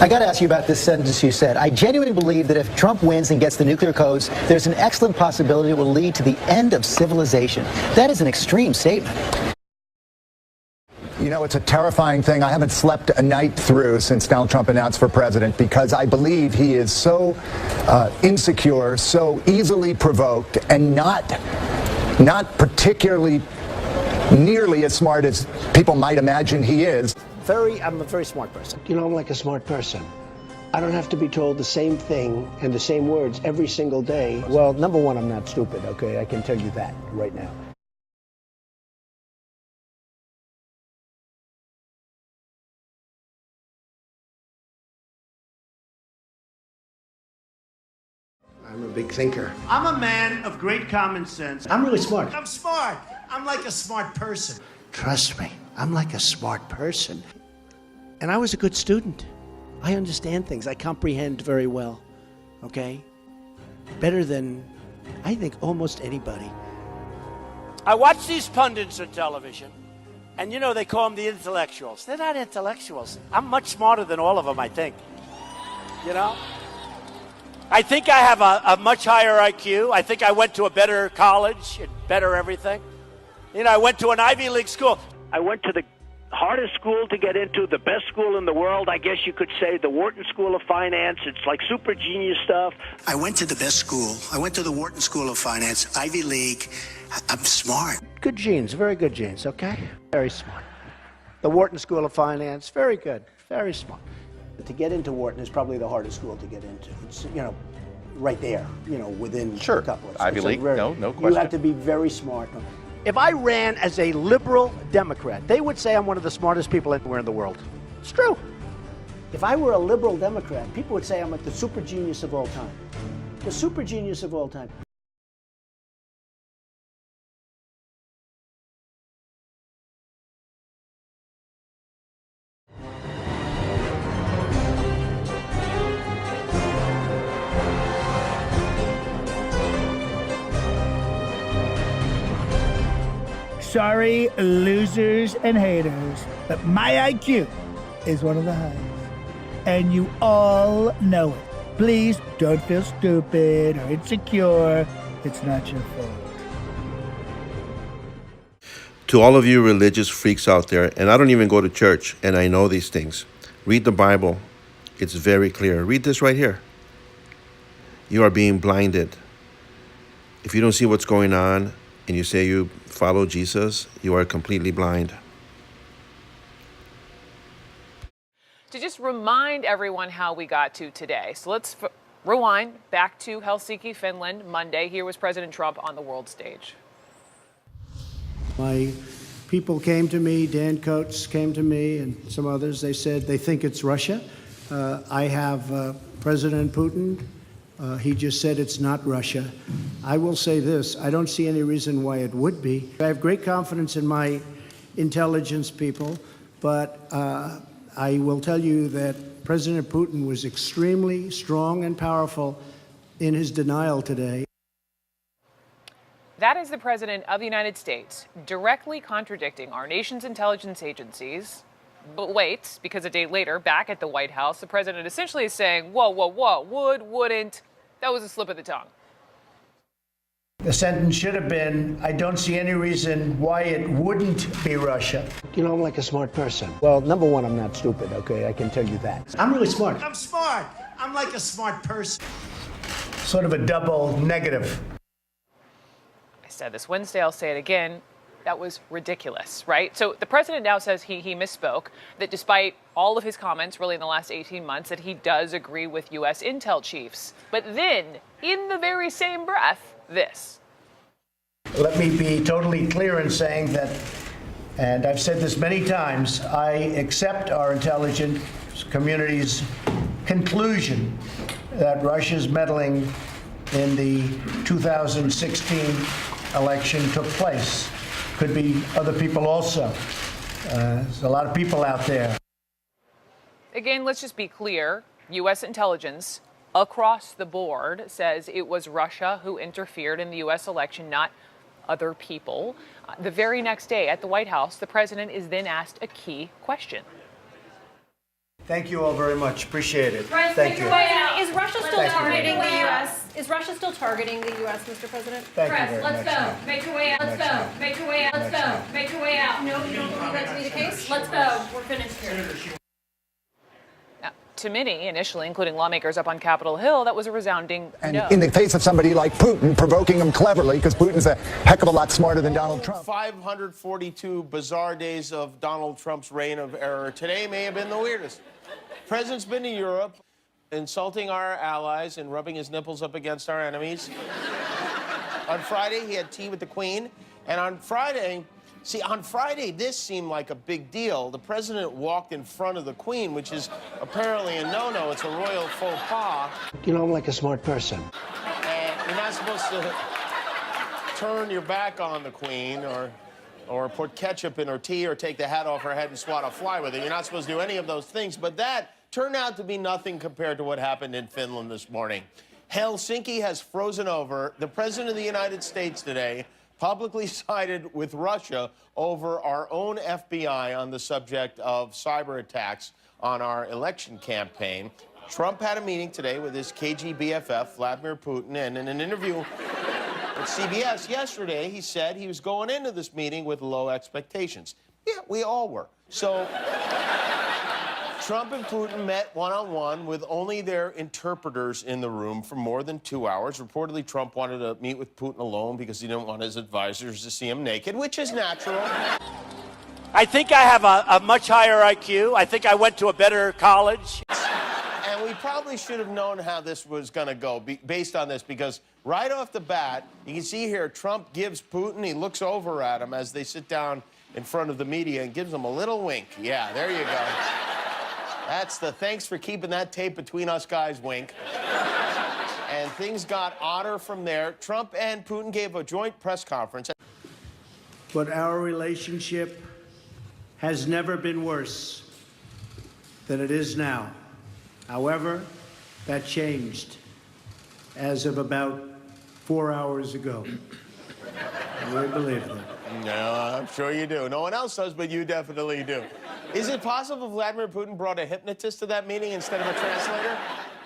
I got to ask you about this sentence you said. I genuinely believe that if Trump wins and gets the nuclear codes, there's an excellent possibility it will lead to the end of civilization. That is an extreme statement. You know, it's a terrifying thing. I haven't slept a night through since Donald Trump announced for president because I believe he is so insecure, so easily provoked, and not particularly nearly as smart as people might imagine he is. I'm a very smart person. You know, I'm like a smart person. I don't have to be told the same thing and the same words every single day. Well, number one, I'm not stupid, okay? I can tell you that right now. I'm a big thinker. I'm a man of great common sense. I'm really smart. I'm smart. I'm like a smart person. Trust me, I'm like a smart person. And I was a good student. I understand things. I comprehend very well, okay? Better than, I think, almost anybody. I watch these pundits on television, and you know, they call them the intellectuals. They're not intellectuals. I'm much smarter than all of them, I think. You know? I think I have a much higher IQ. I think I went to a better college and better everything. You know, I went to an Ivy League school. I went to the hardest school to get into, the best school in the world, I guess you could say, the Wharton School of Finance. It's like super genius stuff. I went to the best school. I went to the Wharton School of Finance, Ivy League. I'm smart. Good genes, very good genes, okay? Very smart. The Wharton School of Finance, very good, very smart. To get into Wharton is probably the hardest school to get into. It's, you know, right there, you know, within a couple of Ivy League, no question. You have to be very smart. If I ran as a liberal Democrat, they would say I'm one of the smartest people anywhere in the world. It's true. If I were a liberal Democrat, people would say I'm like the super genius of all time. The super genius of all time. Sorry, losers and haters, but my IQ is one of the highest. And you all know it. Please don't feel stupid or insecure. It's not your fault. To all of you religious freaks out there, and I don't even go to church, and I know these things. Read the Bible. It's very clear. Read this right here. You are being blinded. If you don't see what's going on and you say you follow Jesus, you are completely blind. To just remind everyone how we got to today. So let's rewind back to Helsinki, Finland, Monday. Here was President Trump on the world stage. My people came to me, Dan Coates came to me, and some others. They said they think it's Russia. I have President Putin. He just said it's not Russia. I will say this, I don't see any reason why it would be. I have great confidence in my intelligence people, but I will tell you that President Putin was extremely strong and powerful in his denial today. That is the President of the United States directly contradicting our nation's intelligence agencies. But wait, because a day later, back at the White House, the president essentially is saying, whoa, would, wouldn't. That was a slip of the tongue. The sentence should have been, I don't see any reason why it wouldn't be Russia. You know, I'm like a smart person. Well, number one, I'm not stupid, okay? I can tell you that. I'm really smart. I'm smart. I'm like a smart person. Sort of a double negative. I said this Wednesday, I'll say it again. That was ridiculous, right? So the president now says he misspoke, that despite all of his comments really in the last 18 months, that he does agree with U.S. intel chiefs. But then, in the very same breath, this. Let me be totally clear in saying that, and I've said this many times, I accept our intelligence community's conclusion that Russia's meddling in the 2016 election took place. Could be other people also. There's a lot of people out there. Again, let's just be clear. U.S. intelligence across the board says it was Russia who interfered in the U.S. election, not other people. The very next day at the White House, the president is then asked a key question. Thank you all very much. Appreciate it. Right, Thank you. Is Russia still Thank you. targeting the U.S.? Is Russia still targeting the U.S., Mr. President? Thank you Press, very let's much. go. Make your way out. Let's go. Make your way out. Let's go. Make your way out. No, you don't believe that to be the case? Let's go. We're finished here. Now, to many, initially, including lawmakers up on Capitol Hill, that was a resounding And no. in the face of somebody like Putin, provoking him cleverly, because Putin's a heck of a lot smarter than Donald Trump. 542 bizarre days of Donald Trump's reign of error. Today may have been the weirdest. The president's been to Europe, insulting our allies and rubbing his nipples up against our enemies. On Friday, he had tea with the Queen. And on Friday, this seemed like a big deal. The president walked in front of the Queen, which is apparently a no-no. It's a royal faux pas. You know, I'm like a smart person. And you're not supposed to turn your back on the Queen or put ketchup in her tea or take the hat off her head and swat a fly with it. You're not supposed to do any of those things. But that turned out to be nothing compared to what happened in Finland this morning. Helsinki has frozen over. The President of the United States today publicly sided with Russia over our own FBI on the subject of cyber attacks on our election campaign. Trump had a meeting today with his KGB BFF, Vladimir Putin, and in an interview with CBS yesterday, he said he was going into this meeting with low expectations. Yeah, we all were. So Trump and Putin met one-on-one with only their interpreters in the room for more than 2 hours. Reportedly, Trump wanted to meet with Putin alone because he didn't want his advisors to see him naked, which is natural. I think I have a much higher IQ. I think I went to a better college. And we probably should have known how this was going to go based on this, because right off the bat, you can see here, Trump gives Putin, he looks over at him as they sit down in front of the media and gives him a little wink. Yeah, there you go. That's the thanks for keeping that tape between us guys wink. And things got odder from there. Trump and Putin gave a joint press conference. But our relationship has never been worse than it is now. However, that changed as of about 4 hours ago. I really believe that. No, I'm sure you do. No one else does, but you definitely do. Is it possible Vladimir Putin brought a hypnotist to that meeting instead of a translator?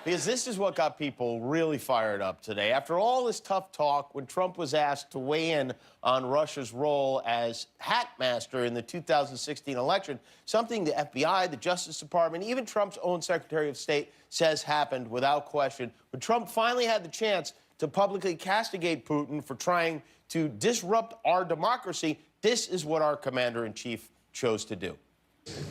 Because this is what got people really fired up today. After all this tough talk, when Trump was asked to weigh in on Russia's role as hackmaster in the 2016 election, something the FBI, the Justice Department, even Trump's own Secretary of State says happened without question. When Trump finally had the chance to publicly castigate Putin for trying to disrupt our democracy, this is what our commander-in-chief chose to do.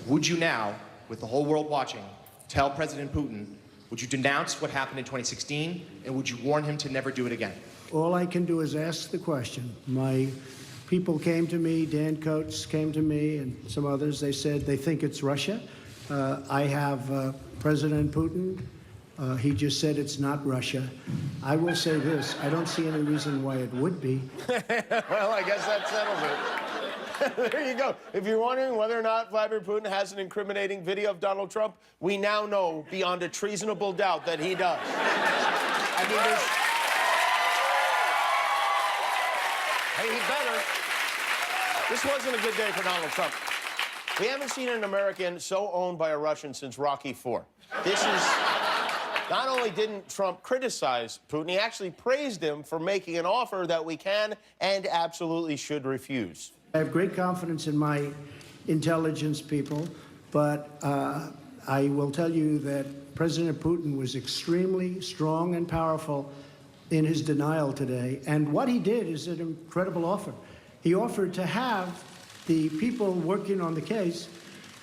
Would you now, with the whole world watching, tell President Putin, would you denounce what happened in 2016, and would you warn him to never do it again? All I can do is ask the question. My people came to me, Dan Coates came to me, and some others. They said they think it's Russia. I have President Putin. He just said it's not Russia. I will say this. I don't see any reason why it would be. Well, I guess that settles it. There you go. If you're wondering whether or not Vladimir Putin has an incriminating video of Donald Trump, we now know beyond a treasonable doubt that he does. I mean, hey, he better. This wasn't a good day for Donald Trump. We haven't seen an American so owned by a Russian since Rocky IV. This is... Not only didn't Trump criticize Putin, he actually praised him for making an offer that we can and absolutely should refuse. I have great confidence in my intelligence people, but I will tell you that President Putin was extremely strong and powerful in his denial today. And what he did is an incredible offer. He offered to have the people working on the case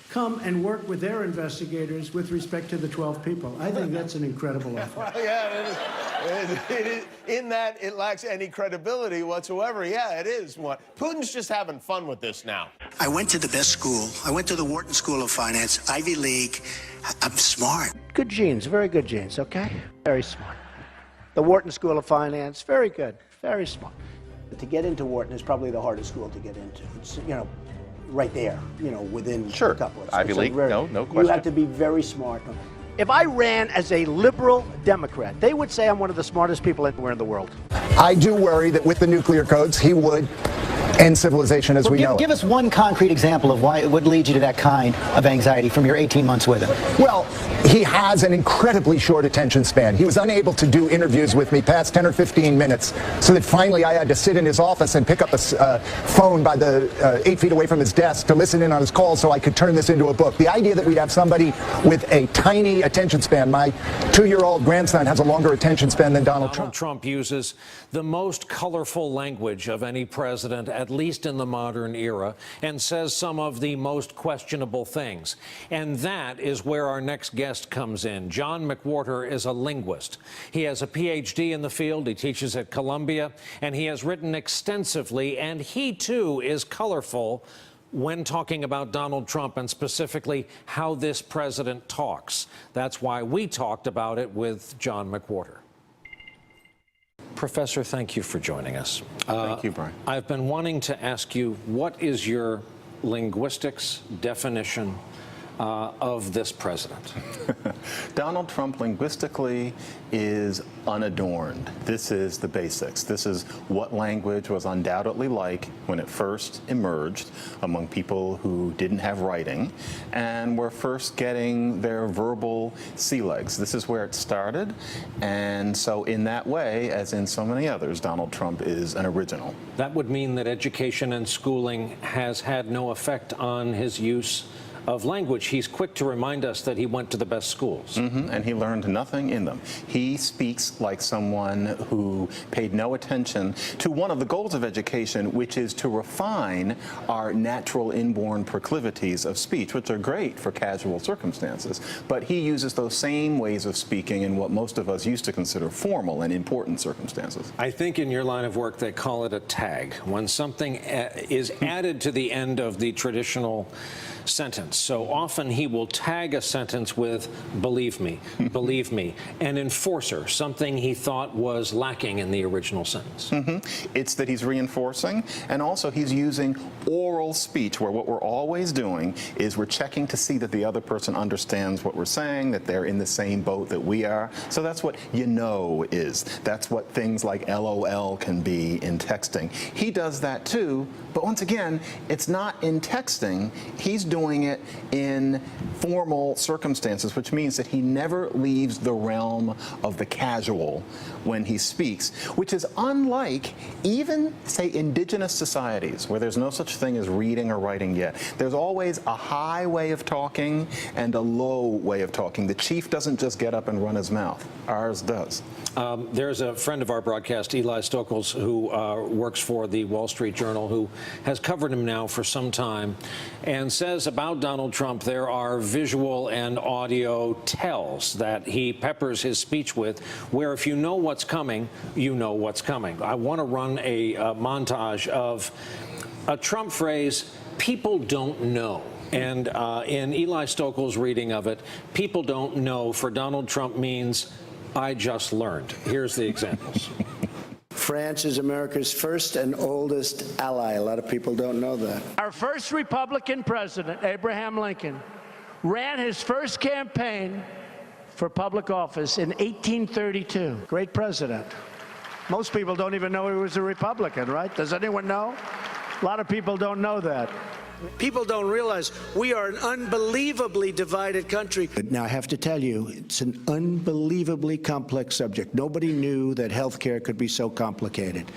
come and work with their investigators with respect to the 12 people. I think that's an incredible offer. Well, yeah, it is. In that it lacks any credibility whatsoever. Yeah, it is. Putin's just having fun with this now. I went to the best school. I went to the Wharton School of Finance, Ivy League. I'm smart. Good genes, very good genes, okay? Very smart. The Wharton School of Finance, very good, very smart. To get into Wharton is probably the hardest school to get into. It's, you know, right there, you know, within a couple of... Ivy League, no question. You have to be very smart. If I ran as a liberal Democrat, they would say I'm one of the smartest people anywhere in the world. I do worry that with the nuclear codes, he would end civilization as we know it. Give us one concrete example of why it would lead you to that kind of anxiety from your 18 months with him. Well, he has an incredibly short attention span. He was unable to do interviews with me past 10 or 15 minutes, so that finally I had to sit in his office and pick up a phone by the 8 feet away from his desk to listen in on his calls so I could turn this into a book. The idea that we'd have somebody with a tiny attention span. My 2-year-old grandson has a longer attention span than Donald Trump. Trump uses the most colorful language of any president, at least in the modern era, and says some of the most questionable things. And that is where our next guest comes in. John McWhorter is a linguist. He has a PhD in the field. He teaches at Columbia, and he has written extensively, and he too is colorful when talking about Donald Trump and specifically how this president talks. That's why we talked about it with John McWhorter. Professor, thank you for joining us. Thank you, Brian. I've been wanting to ask you, what is your linguistics definition of this president? Donald Trump linguistically is unadorned. This is the basics. This is what language was undoubtedly like when it first emerged among people who didn't have writing and were first getting their verbal sea legs. This is where it started. And so in that way, as in so many others, Donald Trump is an original. That would mean that education and schooling has had no effect on his use of language. He's quick to remind us that he went to the best schools. And he learned nothing in them. He speaks like someone who paid no attention to one of the goals of education, which is to refine our natural inborn proclivities of speech, which are great for casual circumstances. But he uses those same ways of speaking in what most of us used to consider formal and important circumstances. I think in your line of work they call it a tag, when something is added to the end of the traditional sentence. So often he will tag a sentence with believe me, an enforcer, something he thought was lacking in the original sentence. It's that he's reinforcing, and also he's using oral speech, where what we're always doing is we're checking to see that the other person understands what we're saying, that they're in the same boat that we are. So that's what you know is. That's what things like LOL can be in texting. He does that too, but once again, it's not in texting. He's doing it in formal circumstances, which means that he never leaves the realm of the casual when he speaks, which is unlike even, say, indigenous societies where there's no such thing as reading or writing yet. There's always a high way of talking and a low way of talking. The chief doesn't just get up and run his mouth. Ours does. There's a friend of our broadcast, Eli Stokols, who works for the Wall Street Journal, who has covered him now for some time, and says about Donald Trump there are visual and audio tells that he peppers his speech with, where if you know what's coming, you know what's coming. I want to run a montage of a Trump phrase, people don't know. And in Eli Stokols' reading of it, people don't know for Donald Trump means I just learned. Here's the examples. France is America's first and oldest ally. A lot of people don't know that. Our first Republican president, Abraham Lincoln, ran his first campaign for public office in 1832. Great president. Most people don't even know he was a Republican, right? Does anyone know? A lot of people don't know that. People don't realize we are an unbelievably divided country. Now, I have to tell you, it's an unbelievably complex subject. Nobody knew that health care could be so complicated.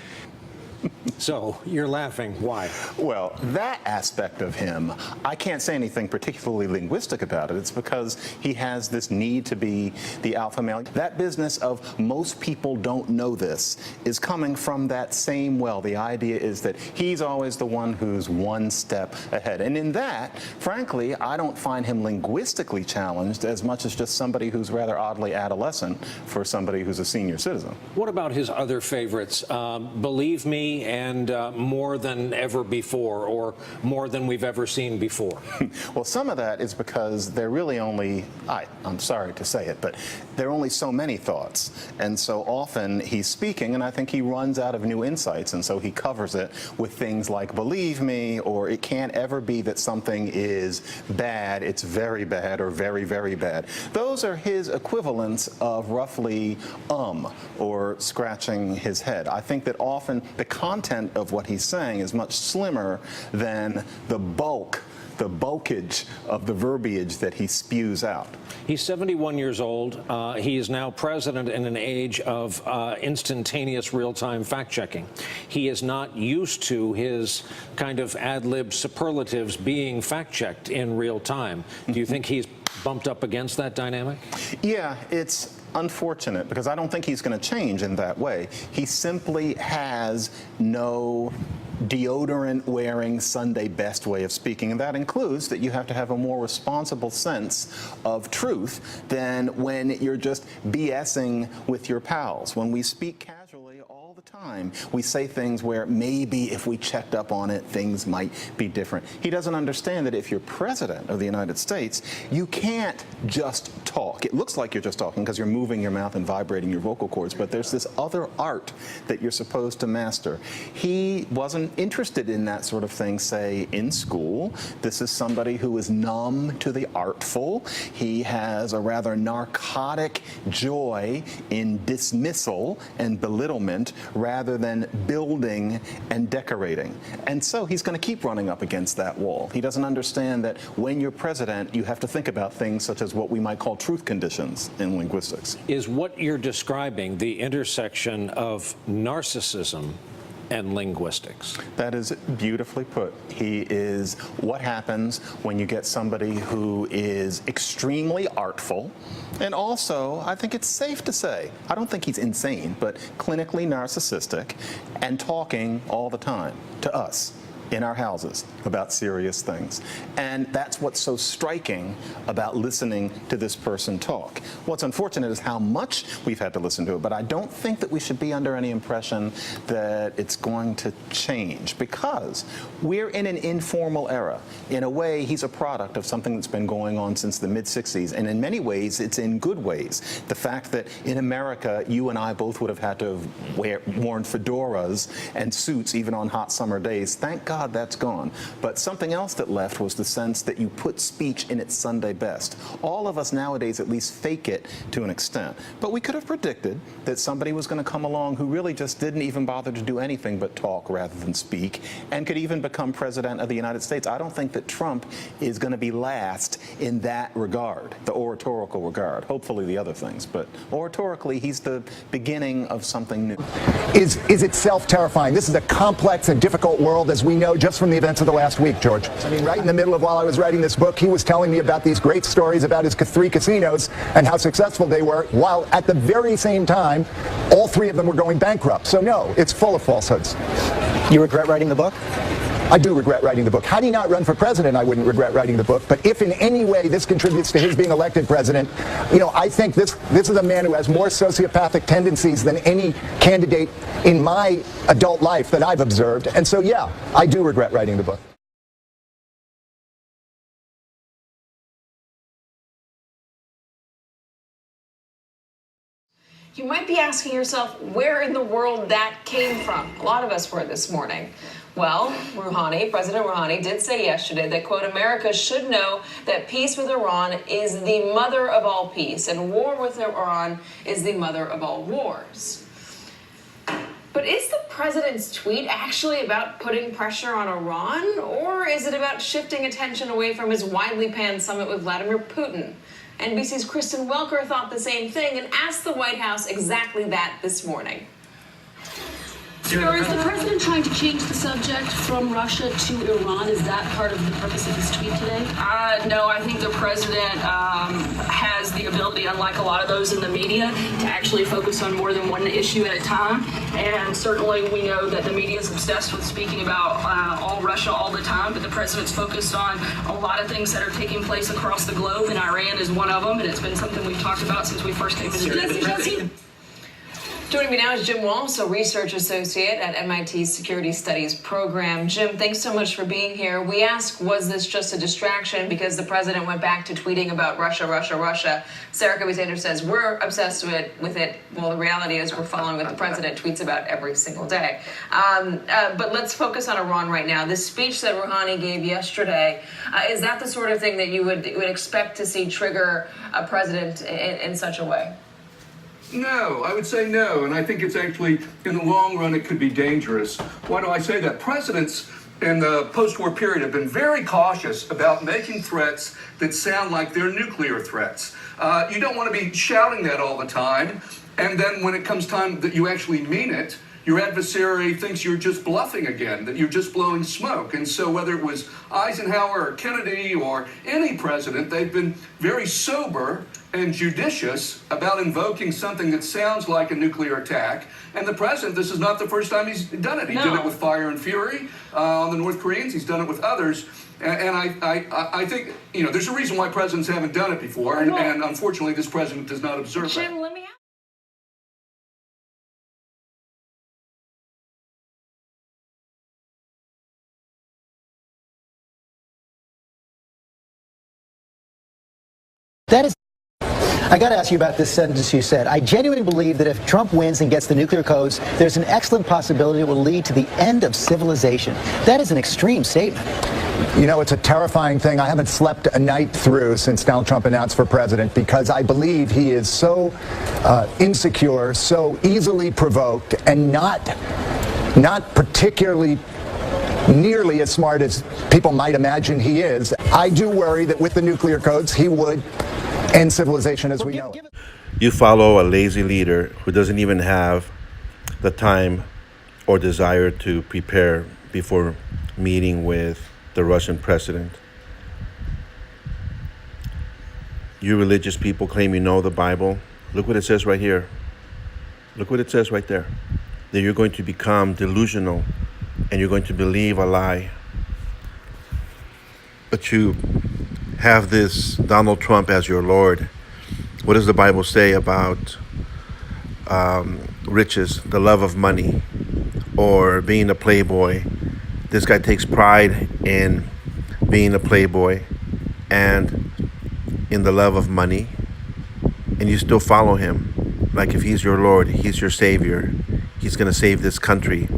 So you're laughing. Why? Well, that aspect of him, I can't say anything particularly linguistic about it. It's because he has this need to be the alpha male. That business of most people don't know this is coming from that same well. The idea is that he's always the one who's one step ahead. And in that, frankly, I don't find him linguistically challenged as much as just somebody who's rather oddly adolescent for somebody who's a senior citizen. What about his other favorites? Believe me, and more than ever before, or more than we've ever seen before? Well, some of that is because they're really only, I'm sorry to say it, but there are only so many thoughts. And so often he's speaking, and I think he runs out of new insights, and so he covers it with things like believe me, or it can't ever be that something is bad, it's very bad, or very, very bad. Those are his equivalents of roughly or scratching his head. I think that often the context content of what he's saying is much slimmer than the bulkage of the verbiage that he spews out. He's 71 years old. He is now president in an age of instantaneous real-time fact-checking. He is not used to his kind of ad-lib superlatives being fact-checked in real time. Do you think he's bumped up against that dynamic? Yeah, it's unfortunate because I don't think he's going to change in that way. He simply has no deodorant-wearing Sunday best way of speaking, and that includes that you have to have a more responsible sense of truth than when you're just BSing with your pals. When we speak casually all the time, we say things where maybe if we checked up on it, things might be different. He doesn't understand that if you're president of the United States, you can't just talk. It looks like you're just talking because you're moving your mouth and vibrating your vocal cords, but there's this other art that you're supposed to master. He wasn't interested in that sort of thing, say, in school. This is somebody who is numb to the artful. He has a rather narcotic joy in dismissal and belittlement rather than building and decorating. And so he's going to keep running up against that wall. He doesn't understand that when you're president, you have to think about things such as what we might call truth conditions in linguistics. Is what you're describing the intersection of narcissism and linguistics? That is beautifully put. He is what happens when you get somebody who is extremely artful, and also, I think it's safe to say, I don't think he's insane, but clinically narcissistic and talking all the time to us in our houses about serious things. And that's what's so striking about listening to this person talk. What's unfortunate is how much we've had to listen to it, but I don't think that we should be under any impression that it's going to change, because we're in an informal era. In a way, he's a product of something that's been going on since the mid-60s, and in many ways, it's in good ways. The fact that in America, you and I both would have had to have worn fedoras and suits even on hot summer days. Thank God that's gone. But something else that left was the sense that you put speech in its Sunday best. All of us nowadays at least fake it to an extent. But we could have predicted that somebody was going to come along who really just didn't even bother to do anything but talk rather than speak, and could even become president of the United States. I don't think that Trump is going to be last in that regard, the oratorical regard. Hopefully the other things, but oratorically, he's the beginning of something new. Is itself terrifying. This is a complex and difficult world, as we know just from the events of the last week, George. I mean, right in the middle of while I was writing this book, he was telling me about these great stories about his 3 casinos and how successful they were, while at the very same time, all 3 of them were going bankrupt. So no, it's full of falsehoods. You regret writing the book? I do regret writing the book. Had he not run for president, I wouldn't regret writing the book. But if in any way this contributes to his being elected president, I think this is a man who has more sociopathic tendencies than any candidate in my adult life that I've observed. And so, yeah, I do regret writing the book. You might be asking yourself where in the world that came from. A lot of us were this morning. Well, President Rouhani did say yesterday that, quote, America should know that peace with Iran is the mother of all peace, and war with Iran is the mother of all wars. But is the president's tweet actually about putting pressure on Iran, or is it about shifting attention away from his widely panned summit with Vladimir Putin? NBC's Kristen Welker thought the same thing and asked the White House exactly that this morning. Sir, is the president trying to change the subject from Russia to Iran? Is that part of the purpose of his tweet today? No, I think the president has the ability, unlike a lot of those in the media, to actually focus on more than one issue at a time. And certainly we know that the media is obsessed with speaking about all Russia all the time, but the president's focused on a lot of things that are taking place across the globe, and Iran is one of them, and it's been something we've talked about since we first came into the presidency. Joining me now is Jim Walsh, a research associate at MIT's Security Studies program. Jim, thanks so much for being here. We asked, was this just a distraction because the president went back to tweeting about Russia, Russia, Russia? Sarah Kobe-Sanders says we're obsessed with it. Well, the reality is we're following what the president tweets about every single day. But let's focus on Iran right now. This speech that Rouhani gave yesterday, is that the sort of thing that you would expect to see trigger a president in such a way? No, I would say no, and I think it's actually, in the long run, it could be dangerous. Why do I say that? Presidents in the post-war period have been very cautious about making threats that sound like they're nuclear threats. You don't want to be shouting that all the time, and then when it comes time that you actually mean it, your adversary thinks you're just bluffing again, that you're just blowing smoke. And so whether it was Eisenhower or Kennedy or any president, they've been very sober and judicious about invoking something that sounds like a nuclear attack. And the president, this is not the first time he's done it. He did it with Fire and Fury on the North Koreans. He's done it with others. And I think, you know, there's a reason why presidents haven't done it before. And unfortunately, this president does not observe that. Jim, let me That is. I got to ask you about this sentence you said. I genuinely believe that if Trump wins and gets the nuclear codes, there's an excellent possibility it will lead to the end of civilization. That is an extreme statement. You know, it's a terrifying thing. I haven't slept a night through since Donald Trump announced for president because I believe he is so insecure, so easily provoked, and not particularly nearly as smart as people might imagine he is. I do worry that with the nuclear codes, he would end civilization as we know it. You follow a lazy leader who doesn't even have the time or desire to prepare before meeting with the Russian president. You religious people claim you know the Bible. Look what it says right here. Look what it says right there. That you're going to become delusional and you're going to believe a lie. But you have this Donald Trump as your Lord. What does the Bible say about riches, the love of money, or being a playboy? This guy takes pride in being a playboy and in the love of money, and you still follow him. Like if he's your Lord, he's your Savior, he's going to save this country.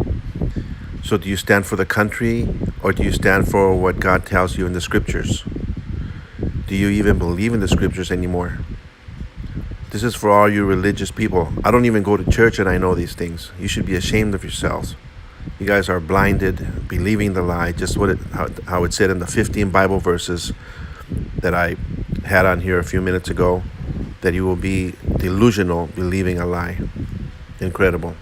So do you stand for the country, or do you stand for what God tells you in the scriptures? Do you even believe in the scriptures anymore? This is for all you religious people. I don't even go to church and I know these things. You should be ashamed of yourselves. You guys are blinded, believing the lie, just how it said in the 15 Bible verses that I had on here a few minutes ago, that you will be delusional believing a lie. Incredible.